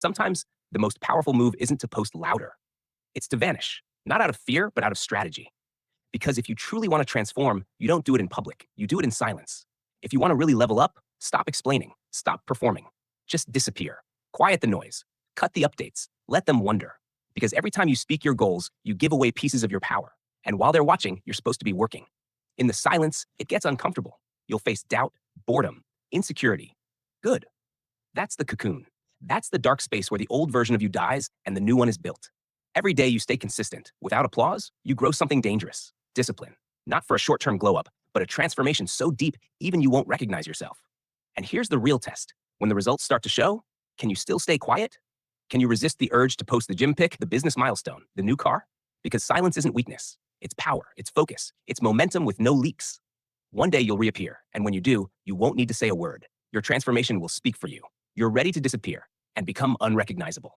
Sometimes the most powerful move isn't to post louder, it's to vanish, not out of fear, but out of strategy. Because if you truly want to transform, you don't do it in public, you do it in silence. If you want to really level up, stop explaining, stop performing. Just disappear. Quiet the noise. Cut the updates. Let them wonder. Because every time you speak your goals, you give away pieces of your power. And while they're watching, you're supposed to be working. In the silence, it gets uncomfortable. You'll face doubt, boredom, insecurity. Good. That's the cocoon. That's the dark space where the old version of you dies and the new one is built. Every day you stay consistent. Without applause, you grow something dangerous. Discipline. Not for a short-term glow-up, but a transformation so deep even you won't recognize yourself. And here's the real test. When the results start to show, can you still stay quiet? Can you resist the urge to post the gym pic, the business milestone, the new car? Because silence isn't weakness. It's power, it's focus, it's momentum with no leaks. One day you'll reappear, and when you do, you won't need to say a word. Your transformation will speak for you. You're ready to disappear and become unrecognizable.